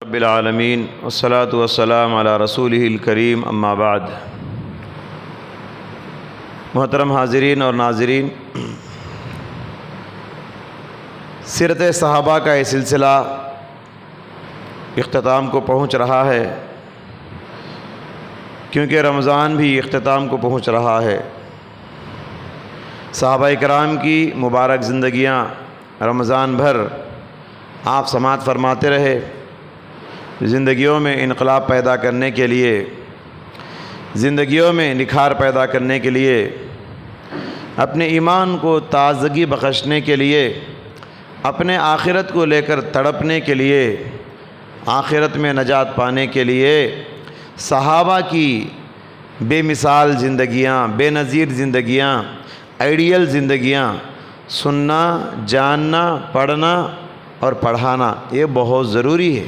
رب العالمین والصلاة والسلام علی رسولہ الکریم اما بعد۔ محترم حاضرین اور ناظرین، سیرت صحابہ کا یہ سلسلہ اختتام کو پہنچ رہا ہے، کیونکہ رمضان بھی اختتام کو پہنچ رہا ہے۔ صحابہ کرام کی مبارک زندگیاں رمضان بھر آپ سماعت فرماتے رہے، زندگیوں میں انقلاب پیدا کرنے کے لیے، زندگیوں میں نکھار پیدا کرنے کے لیے، اپنے ایمان کو تازگی بخشنے کے لیے، اپنے آخرت کو لے کر تڑپنے کے لیے، آخرت میں نجات پانے کے لیے صحابہ کی بے مثال زندگیاں، بے نظیر زندگیاں، آئیڈیل زندگیاں سننا، جاننا، پڑھنا اور پڑھانا یہ بہت ضروری ہے۔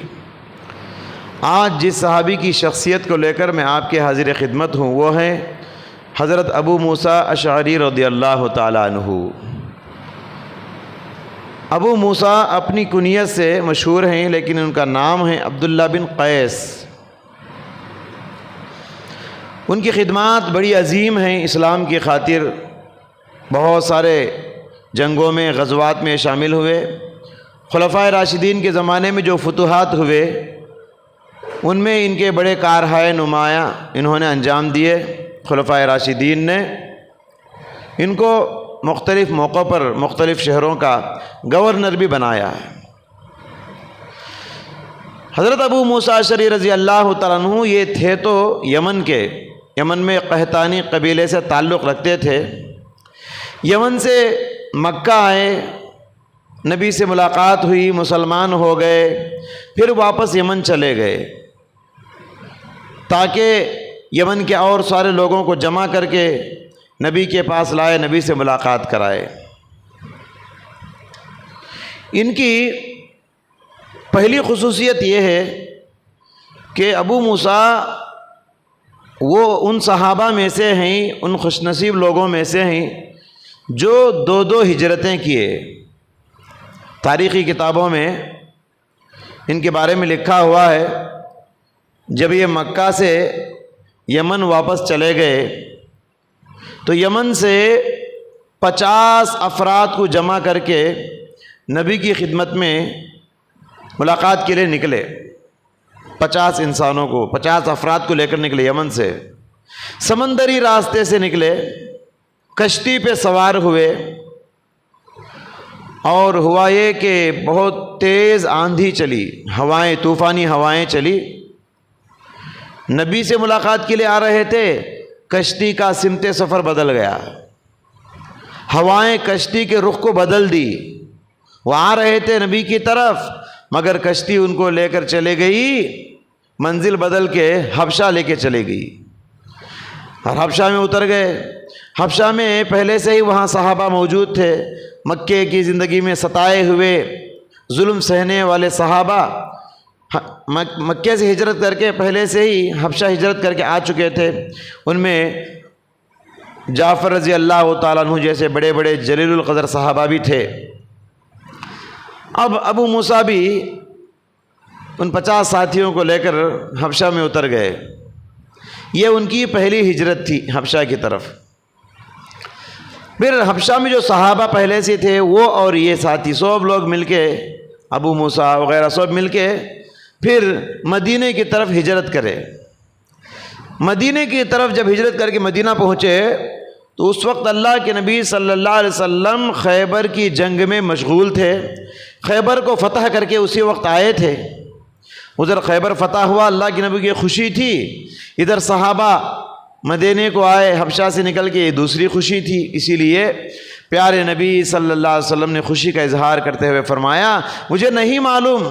آج جس صحابی کی شخصیت کو لے کر میں آپ کے حاضر خدمت ہوں وہ ہیں حضرت ابو موسیٰ اشعری رضی اللہ تعالیٰ عنہ۔ ابو موسیٰ اپنی کنیت سے مشہور ہیں، لیکن ان کا نام ہے عبداللہ بن قیس۔ ان کی خدمات بڑی عظیم ہیں، اسلام کی خاطر بہت سارے جنگوں میں، غزوات میں شامل ہوئے۔ خلفائے راشدین کے زمانے میں جو فتوحات ہوئے ان میں ان کے بڑے کارہائے نمایاں انہوں نے انجام دیے۔ خلفائے راشدین نے ان کو مختلف موقعوں پر مختلف شہروں کا گورنر بھی بنایا ہے۔ حضرت ابو موسیٰ اشعری رضی اللہ تعالیٰ عنہ یہ تھے تو یمن میں قحطانی قبیلے سے تعلق رکھتے تھے۔ یمن سے مکہ آئے، نبی سے ملاقات ہوئی، مسلمان ہو گئے، پھر واپس یمن چلے گئے تاکہ یمن کے اور سارے لوگوں کو جمع کر کے نبی کے پاس لائے، نبی سے ملاقات کرائے۔ ان کی پہلی خصوصیت یہ ہے کہ ابو موسیٰ وہ ان صحابہ میں سے ہیں، ان خوش نصیب لوگوں میں سے ہیں جو دو ہجرتیں کیے۔ تاریخی کتابوں میں ان کے بارے میں لکھا ہوا ہے، جب یہ مکہ سے یمن واپس چلے گئے تو یمن سے 50 افراد کو جمع کر کے نبی کی خدمت میں ملاقات کے لیے نکلے۔ 50 انسانوں کو، 50 افراد کو لے کر نکلے یمن سے، سمندری راستے سے نکلے، کشتی پہ سوار ہوئے، اور ہوا یہ کہ بہت تیز آندھی چلی، ہوائیں، طوفانی ہوائیں چلی۔ نبی سے ملاقات کے لیے آ رہے تھے، کشتی کا سمت سفر بدل گیا، ہوائیں کشتی کے رخ کو بدل دی۔ وہ آ رہے تھے نبی کی طرف، مگر کشتی ان کو لے کر چلے گئی، منزل بدل کے حبشہ لے کے چلے گئی، اور حبشہ میں اتر گئے۔ حبشہ میں پہلے سے ہی وہاں صحابہ موجود تھے، مکے کی زندگی میں ستائے ہوئے، ظلم سہنے والے صحابہ مکے سے ہجرت کر کے پہلے سے ہی حبشہ ہجرت کر کے آ چکے تھے۔ ان میں جعفر رضی اللہ تعالیٰ عنہ جیسے بڑے بڑے جلیل القدر صحابہ بھی تھے۔ اب ابو موسیٰ بھی ان 50 ساتھیوں کو لے کر حبشہ میں اتر گئے۔ یہ ان کی پہلی ہجرت تھی حبشہ کی طرف۔ پھر حبشہ میں جو صحابہ پہلے سے تھے وہ اور یہ ساتھی سب لوگ مل کے، ابو موسیٰ وغیرہ سب مل کے پھر مدینے کی طرف ہجرت کرے۔ مدینے کی طرف جب ہجرت کر کے مدینہ پہنچے تو اس وقت اللہ کے نبی صلی اللہ علیہ وسلم خیبر کی جنگ میں مشغول تھے۔ خیبر کو فتح کر کے اسی وقت آئے تھے۔ ادھر خیبر فتح ہوا، اللہ کے نبی کی خوشی تھی، ادھر صحابہ مدینے کو آئے حبشہ سے نکل کے، یہ دوسری خوشی تھی۔ اسی لیے پیارے نبی صلی اللہ علیہ وسلم نے خوشی کا اظہار کرتے ہوئے فرمایا، مجھے نہیں معلوم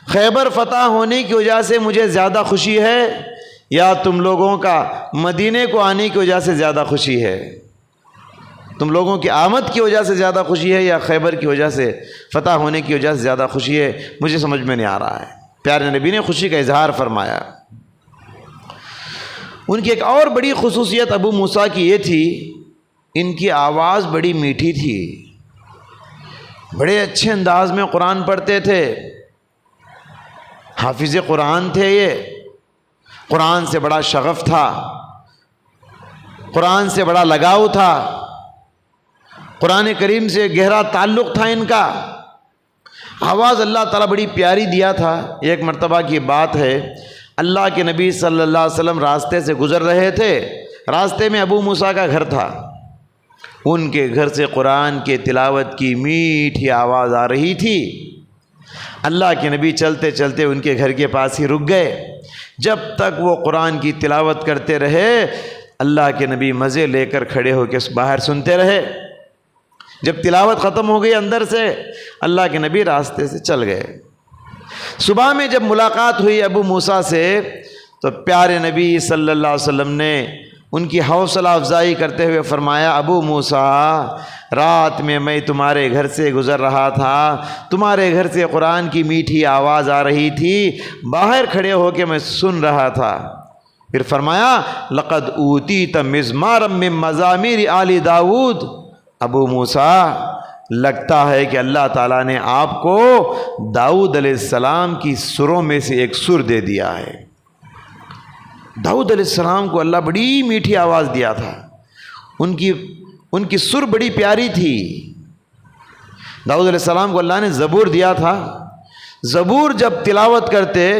خیبر فتح ہونے کی وجہ سے مجھے زیادہ خوشی ہے یا تم لوگوں کا مدینے کو آنے کی وجہ سے زیادہ خوشی ہے، تم لوگوں کی آمد کی وجہ سے زیادہ خوشی ہے یا خیبر کی وجہ سے، فتح ہونے کی وجہ سے زیادہ خوشی ہے، مجھے سمجھ میں نہیں آ رہا ہے۔ پیارے نبی نے خوشی کا اظہار فرمایا۔ ان کی ایک اور بڑی خصوصیت ابو موسیٰ کی یہ تھی، ان کی آواز بڑی میٹھی تھی، بڑے اچھے انداز میں قرآن پڑھتے تھے، حافظ قرآن تھے، یہ قرآن سے بڑا شغف تھا، قرآن سے بڑا لگاؤ تھا، قرآن کریم سے گہرا تعلق تھا ان کا۔ آواز اللہ تعالیٰ بڑی پیاری دیا تھا۔ ایک مرتبہ کی بات ہے، اللہ کے نبی صلی اللہ علیہ وسلم راستے سے گزر رہے تھے، راستے میں ابو موسیٰ کا گھر تھا، ان کے گھر سے قرآن کے تلاوت کی میٹھی آواز آ رہی تھی۔ اللہ کے نبی چلتے چلتے ان کے گھر کے پاس ہی رک گئے، جب تک وہ قرآن کی تلاوت کرتے رہے اللہ کے نبی مزے لے کر کھڑے ہو کے باہر سنتے رہے۔ جب تلاوت ختم ہو گئی اندر سے، اللہ کے نبی راستے سے چل گئے۔ صبح میں جب ملاقات ہوئی ابو موسیٰ سے تو پیارے نبی صلی اللہ علیہ وسلم نے ان کی حوصلہ افزائی کرتے ہوئے فرمایا، ابو موسیٰ، رات میں تمہارے گھر سے گزر رہا تھا، تمہارے گھر سے قرآن کی میٹھی آواز آ رہی تھی، باہر کھڑے ہو کے میں سن رہا تھا۔ پھر فرمایا، لقد اوتیت مزمارا من مزامیر آل داود۔ ابو موسیٰ، لگتا ہے کہ اللہ تعالیٰ نے آپ کو داؤد علیہ السلام کی سروں میں سے ایک سر دے دیا ہے۔ داؤد علیہ السلام کو اللہ بڑی میٹھی آواز دیا تھا، ان کی سر بڑی پیاری تھی۔ داؤد علیہ السلام کو اللہ نے زبور دیا تھا، زبور جب تلاوت کرتے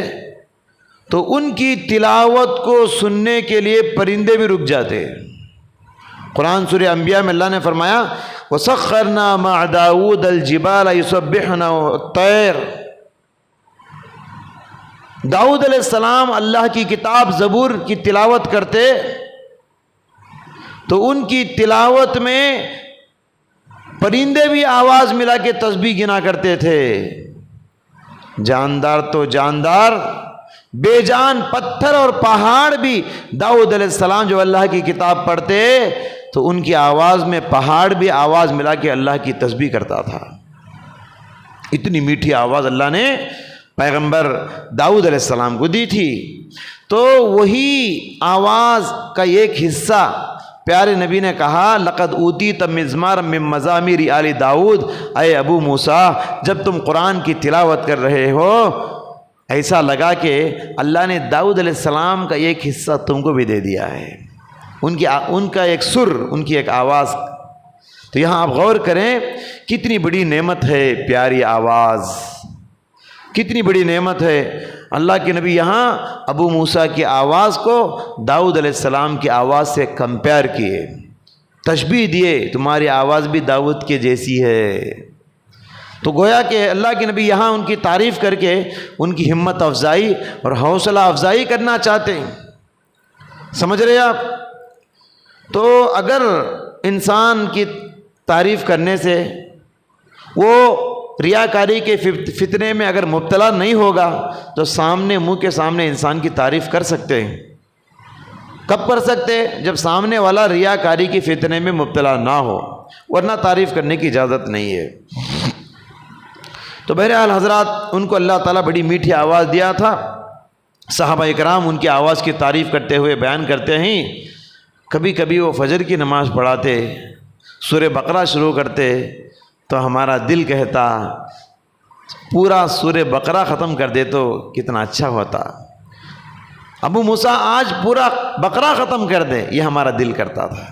تو ان کی تلاوت کو سننے کے لیے پرندے بھی رک جاتے۔ قرآن سورہ انبیاء میں اللہ نے فرمایا، وَسَخَّرْنَا مَعَ دَاوُودَ الْجِبَالَ يُسَبِّحْنَ وَالطَّيْرَ۔ داؤد علیہ السلام اللہ کی کتاب زبور کی تلاوت کرتے تو ان کی تلاوت میں پرندے بھی آواز ملا کے تسبیح گنا کرتے تھے۔ جاندار تو جاندار، بے جان پتھر اور پہاڑ بھی داؤد علیہ السلام جو اللہ کی کتاب پڑھتے تو ان کی آواز میں پہاڑ بھی آواز ملا کے اللہ کی تسبیح کرتا تھا۔ اتنی میٹھی آواز اللہ نے پیغمبر داؤد علیہ السلام کو دی تھی۔ تو وہی آواز کا ایک حصہ پیارے نبی نے کہا، لقد اوتیت مزمارا من مزامیر آل داؤد۔ اے ابو موسیٰ، جب تم قرآن کی تلاوت کر رہے ہو ایسا لگا کہ اللہ نے داؤد علیہ السلام کا ایک حصہ تم کو بھی دے دیا ہے، ان کا ایک سر، ان کی ایک آواز۔ تو یہاں آپ غور کریں کتنی بڑی نعمت ہے پیاری آواز، کتنی بڑی نعمت ہے۔ اللہ کے نبی یہاں ابو موسیٰ کی آواز کو داؤد علیہ السلام کی آواز سے کمپیئر کیے، تشبیہ دیے، تمہاری آواز بھی داؤد کے جیسی ہے۔ تو گویا کہ اللہ کے نبی یہاں ان کی تعریف کر کے ان کی ہمت افزائی اور حوصلہ افزائی کرنا چاہتے ہیں۔ سمجھ رہے آپ؟ تو اگر انسان کی تعریف کرنے سے وہ ریاکاری کے فتنے میں اگر مبتلا نہیں ہوگا تو منہ کے سامنے انسان کی تعریف کر سکتے ہیں۔ کب کر سکتے؟ جب سامنے والا ریاکاری کی فتنے میں مبتلا نہ ہو، ورنہ تعریف کرنے کی اجازت نہیں ہے۔ تو بہرحال حضرات، ان کو اللہ تعالیٰ بڑی میٹھی آواز دیا تھا۔ صحابہ اکرام ان کی آواز کی تعریف کرتے ہوئے بیان کرتے ہیں، کبھی کبھی وہ فجر کی نماز پڑھاتے، سورہ بقرہ شروع کرتے تو ہمارا دل کہتا پورا سورہ بقرہ ختم کر دے تو کتنا اچھا ہوتا۔ ابو موسیٰ آج پورا بقرہ ختم کر دے، یہ ہمارا دل کرتا تھا۔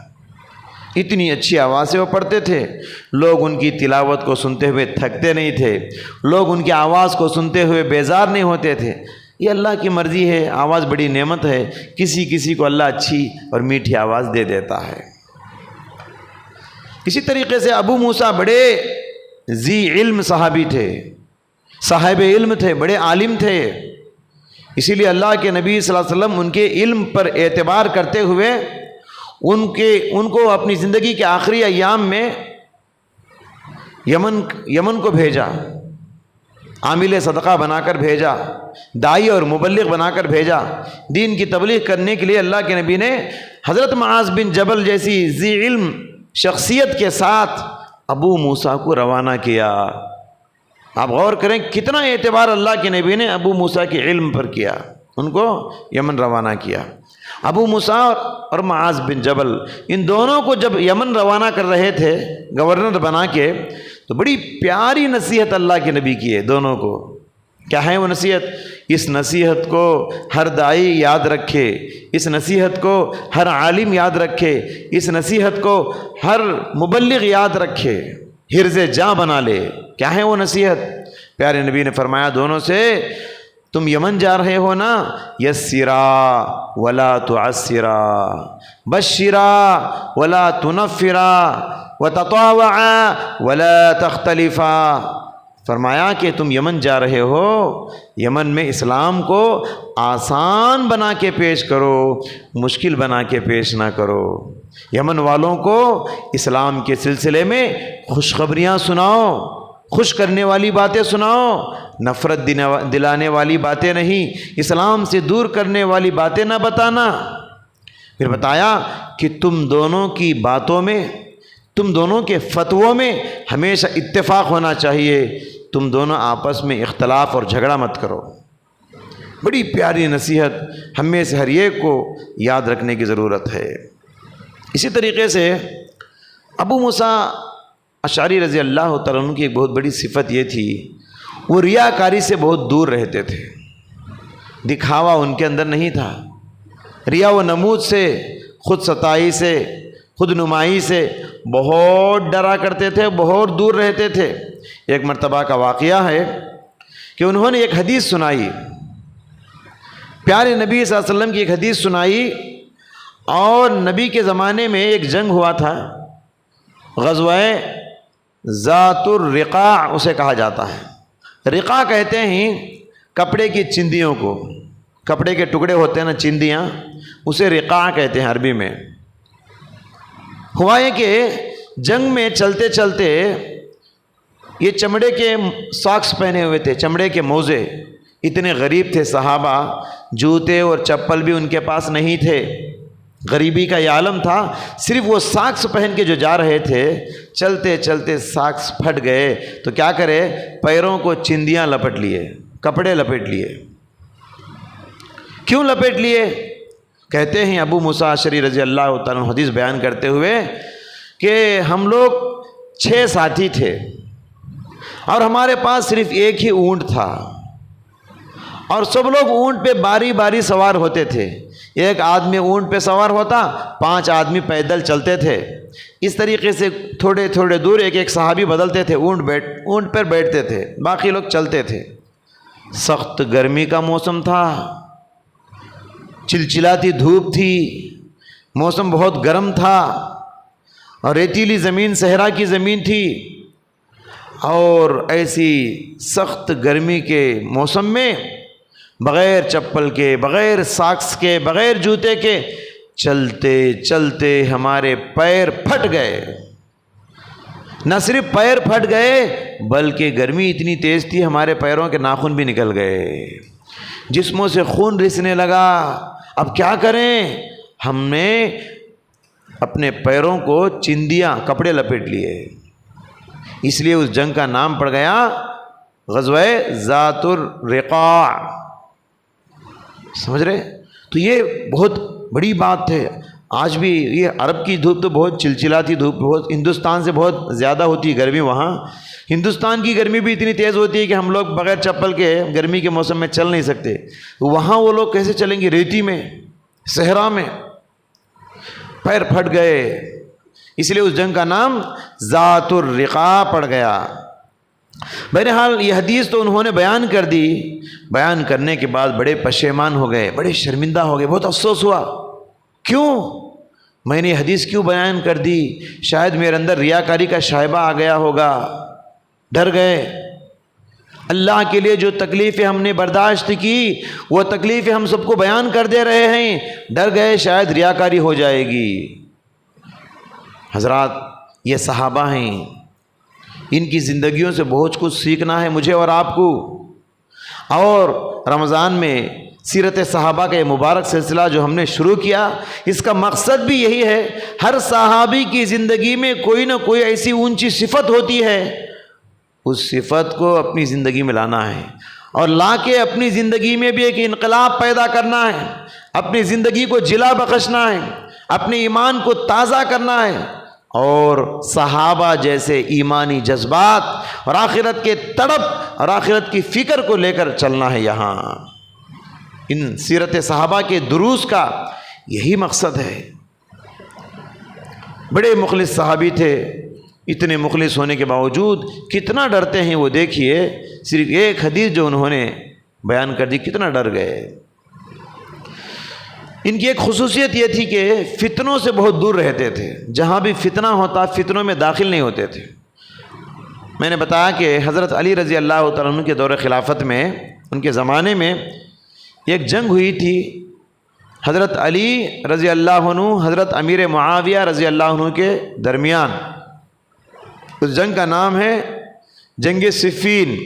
اتنی اچھی آواز سے وہ پڑھتے تھے، لوگ ان کی تلاوت کو سنتے ہوئے تھکتے نہیں تھے، لوگ ان کی آواز کو سنتے ہوئے بیزار نہیں ہوتے تھے۔ یہ اللہ کی مرضی ہے، آواز بڑی نعمت ہے، کسی کسی کو اللہ اچھی اور میٹھی آواز دے دیتا ہے۔ اسی طریقے سے ابو موسیٰ بڑے ذی علم صحابی تھے، صاحب علم تھے، بڑے عالم تھے۔ اسی لیے اللہ کے نبی صلی اللہ علیہ وسلم ان کے علم پر اعتبار کرتے ہوئے ان کو اپنی زندگی کے آخری ایام میں یمن کو بھیجا، عامل صدقہ بنا کر بھیجا، داعی اور مبلغ بنا کر بھیجا۔ دین کی تبلیغ کرنے کے لیے اللہ کے نبی نے حضرت معاذ بن جبل جیسی ذی علم شخصیت کے ساتھ ابو موسیٰ کو روانہ کیا۔ آپ غور کریں کتنا اعتبار اللہ کے نبی نے ابو موسیٰ کے علم پر کیا، ان کو یمن روانہ کیا۔ ابو موسیٰ اور معاذ بن جبل، ان دونوں کو جب یمن روانہ کر رہے تھے گورنر بنا کے، تو بڑی پیاری نصیحت اللہ کے نبی کی ہے دونوں کو۔ کیا ہے وہ نصیحت؟ اس نصیحت کو ہر داعی یاد رکھے، اس نصیحت کو ہر عالم یاد رکھے، اس نصیحت کو ہر مبلغ یاد رکھے، حرز جاں بنا لے۔ کیا ہے وہ نصیحت؟ پیارے نبی نے فرمایا دونوں سے، تم یمن جا رہے ہو نا، یسرا ولا تعسرا، بشرا ولا تنفرا، وتطاوعا ولا تختلفا۔ فرمایا کہ تم یمن جا رہے ہو، یمن میں اسلام کو آسان بنا کے پیش کرو، مشکل بنا کے پیش نہ کرو۔ یمن والوں کو اسلام کے سلسلے میں خوشخبریاں سناؤ، خوش کرنے والی باتیں سناؤ، نفرت دلانے والی باتیں نہیں، اسلام سے دور کرنے والی باتیں نہ بتانا۔ پھر بتایا کہ تم دونوں کی باتوں میں، تم دونوں کے فتووں میں ہمیشہ اتفاق ہونا چاہیے، تم دونوں آپس میں اختلاف اور جھگڑا مت کرو۔ بڑی پیاری نصیحت ہم میں سے ہر ایک کو یاد رکھنے کی ضرورت ہے۔ اسی طریقے سے ابو موسیٰ اشعری رضی اللہ تعالیٰ عنہ کی ایک بہت بڑی صفت یہ تھی، وہ ریاکاری سے بہت دور رہتے تھے، دکھاوا ان کے اندر نہیں تھا، ریا و نمود سے، خود ستائی سے، خود نمائی سے بہت ڈرا کرتے تھے، بہت دور رہتے تھے۔ ایک مرتبہ کا واقعہ ہے کہ انہوں نے ایک حدیث سنائی، پیارے نبی صلی اللہ علیہ وسلم کی ایک حدیث سنائی، اور نبی کے زمانے میں ایک جنگ ہوا تھا، غزوہ ذات الرقاع اسے کہا جاتا ہے۔ رقاع کہتے ہیں کپڑے کی چندیوں کو، کپڑے کے ٹکڑے ہوتے ہیں نا چندیاں، اسے رقاع کہتے ہیں عربی میں۔ ہوا ہے کہ جنگ میں چلتے چلتے یہ چمڑے کے ساکس پہنے ہوئے تھے، چمڑے کے موزے، اتنے غریب تھے صحابہ، جوتے اور چپل بھی ان کے پاس نہیں تھے، غریبی کا یہ عالم تھا، صرف وہ ساکس پہن کے جو جا رہے تھے، چلتے چلتے ساکس پھٹ گئے تو کیا کرے، پیروں کو چندیاں لپٹ لیے، کپڑے لپیٹ لیے۔ کیوں لپیٹ لیے؟ کہتے ہیں ابو موسیٰ اشعری رضی اللہ تعالیٰ عنہ حدیث بیان کرتے ہوئے کہ ہم لوگ 6 ساتھی تھے اور ہمارے پاس صرف ایک ہی اونٹ تھا، اور سب لوگ اونٹ پہ باری باری سوار ہوتے تھے، ایک آدمی اونٹ پہ سوار ہوتا، 5 آدمی پیدل چلتے تھے، اس طریقے سے تھوڑے تھوڑے دور ایک ایک صحابی بدلتے تھے، اونٹ پر بیٹھتے تھے، باقی لوگ چلتے تھے۔ سخت گرمی کا موسم تھا، چلچلاتی دھوپ تھی، موسم بہت گرم تھا، اور ریتیلی زمین صحرا کی زمین تھی، اور ایسی سخت گرمی کے موسم میں بغیر چپل کے، بغیر ساکس کے، بغیر جوتے کے چلتے چلتے ہمارے پیر پھٹ گئے۔ نہ صرف پیر پھٹ گئے بلکہ گرمی اتنی تیز تھی ہمارے پیروں کے ناخن بھی نکل گئے، جسموں سے خون رسنے لگا۔ اب کیا کریں؟ ہم نے اپنے پیروں کو چندیاں، کپڑے لپیٹ لیے، اس لیے اس جنگ کا نام پڑ گیا غزوہ ذات الرقاع۔ سمجھ رہے؟ تو یہ بہت بڑی بات ہے۔ آج بھی یہ عرب کی دھوپ تو بہت چلچلاتی دھوپ، بہت ہندوستان سے بہت زیادہ ہوتی ہے گرمی وہاں۔ ہندوستان کی گرمی بھی اتنی تیز ہوتی ہے کہ ہم لوگ بغیر چپل کے گرمی کے موسم میں چل نہیں سکتے، وہاں وہ لوگ کیسے چلیں گے؟ ریتی میں، صحرا میں، پیر پھٹ گئے، اس لیے اس جنگ کا نام ذات الرقاع پڑ گیا۔ بہرحال یہ حدیث تو انہوں نے بیان کر دی، بیان کرنے کے بعد بڑے پشیمان ہو گئے، بڑے شرمندہ ہو گئے، بہت افسوس ہوا، کیوں میں نے یہ حدیث کیوں بیان کر دی؟ شاید میرے اندر ریاکاری کا شائبہ آ گیا ہوگا، ڈر گئے۔ اللہ کے لیے جو تکلیفیں ہم نے برداشت کی وہ تکلیفیں ہم سب کو بیان کر دے رہے ہیں، ڈر گئے شاید ریاکاری ہو جائے گی۔ حضرات، یہ صحابہ ہیں، ان کی زندگیوں سے بہت کچھ سیکھنا ہے مجھے اور آپ کو، اور رمضان میں سیرت صحابہ کا یہ مبارک سلسلہ جو ہم نے شروع کیا، اس کا مقصد بھی یہی ہے، ہر صحابی کی زندگی میں کوئی نہ کوئی ایسی اونچی صفت ہوتی ہے، اس صفت کو اپنی زندگی میں لانا ہے، اور لا کے اپنی زندگی میں بھی ایک انقلاب پیدا کرنا ہے، اپنی زندگی کو جلا بخشنا ہے، اپنے ایمان کو تازہ کرنا ہے، اور صحابہ جیسے ایمانی جذبات اور آخرت کے تڑپ اور آخرت کی فکر کو لے کر چلنا ہے یہاں۔ ان سیرت صحابہ کے دروس کا یہی مقصد ہے۔ بڑے مخلص صحابی تھے، اتنے مخلص ہونے کے باوجود کتنا ڈرتے ہیں وہ دیکھیے، صرف ایک حدیث جو انہوں نے بیان کر دی کتنا ڈر گئے۔ ان کی ایک خصوصیت یہ تھی کہ فتنوں سے بہت دور رہتے تھے، جہاں بھی فتنہ ہوتا فتنوں میں داخل نہیں ہوتے تھے۔ میں نے بتایا کہ حضرت علی رضی اللہ تعالیٰ عنہ کے دور خلافت میں، ان کے زمانے میں ایک جنگ ہوئی تھی، حضرت علی رضی اللہ عنہ حضرت امیر معاویہ رضی اللہ عنہ کے درمیان۔ اس جنگ کا نام ہے جنگ صفین۔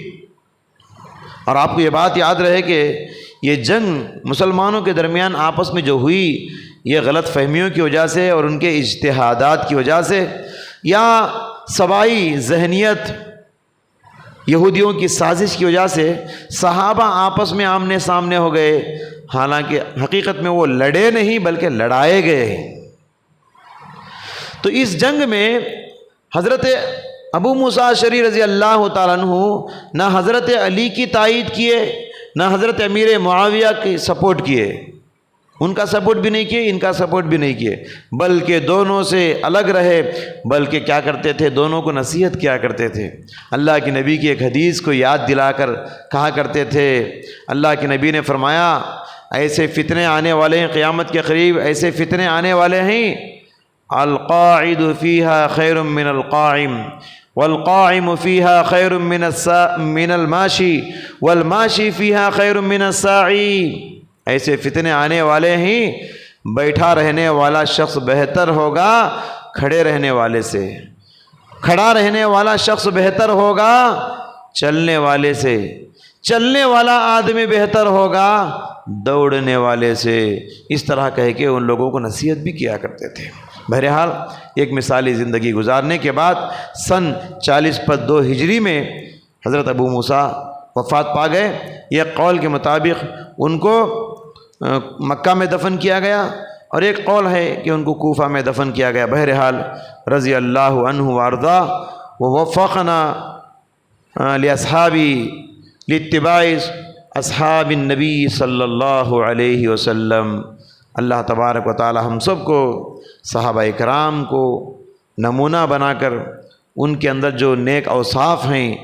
اور آپ کو یہ بات یاد رہے کہ یہ جنگ مسلمانوں کے درمیان آپس میں جو ہوئی، یہ غلط فہمیوں کی وجہ سے اور ان کے اجتہادات کی وجہ سے، یا سبائی ذہنیت یہودیوں کی سازش کی وجہ سے صحابہ آپس میں آمنے سامنے ہو گئے، حالانکہ حقیقت میں وہ لڑے نہیں بلکہ لڑائے گئے ہیں۔ تو اس جنگ میں حضرت ابو موسیٰ اشعری رضی اللہ تعالیٰ عنہ نہ حضرت علی کی تائید کیے، نہ حضرت امیر معاویہ کی سپورٹ کیے، ان کا سپورٹ بھی نہیں کیے، ان کا سپورٹ بھی نہیں کیے، بلکہ دونوں سے الگ رہے، بلکہ کیا کرتے تھے، دونوں کو نصیحت کیا کرتے تھے۔ اللہ کے نبی کی ایک حدیث کو یاد دلا کر کہا کرتے تھے، اللہ کے نبی نے فرمایا ایسے فتنے آنے والے ہیں قیامت کے قریب، ایسے فتنے آنے والے ہیں، القاعد فیہا خیر من القائم، والقائم فیہا خیر من الماشی، والماشی فیہا خیر من الساعی۔ ایسے فتنے آنے والے ہیں، بیٹھا رہنے والا شخص بہتر ہوگا کھڑے رہنے والے سے، کھڑا رہنے والا شخص بہتر ہوگا چلنے والے سے، چلنے والا آدمی بہتر ہوگا دوڑنے والے سے۔ اس طرح کہہ کے ان لوگوں کو نصیحت بھی کیا کرتے تھے۔ بہرحال ایک مثالی زندگی گزارنے کے بعد سن 40/2 ہجری میں حضرت ابو موسیٰ وفات پا گئے۔ ایک قول کے مطابق ان کو مکہ میں دفن کیا گیا، اور ایک قول ہے کہ ان کو کوفہ میں دفن کیا گیا۔ بہرحال رضی اللہ عنہ وارضا ووفقنا لاصحابی لاتباع اصحاب النبی صلی اللہ علیہ وسلم۔ اللہ تبارک و تعالی ہم سب کو، صحابہ کرام کو نمونہ بنا کر ان کے اندر جو نیک اوصاف ہیں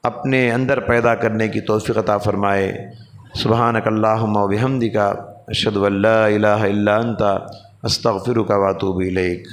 اپنے اندر پیدا کرنے کی توفیق عطا فرمائے۔ سبحانک اللہم و بحمدک، اشہد ان لا الہ الا انت، استغفرک و اتوب الیک۔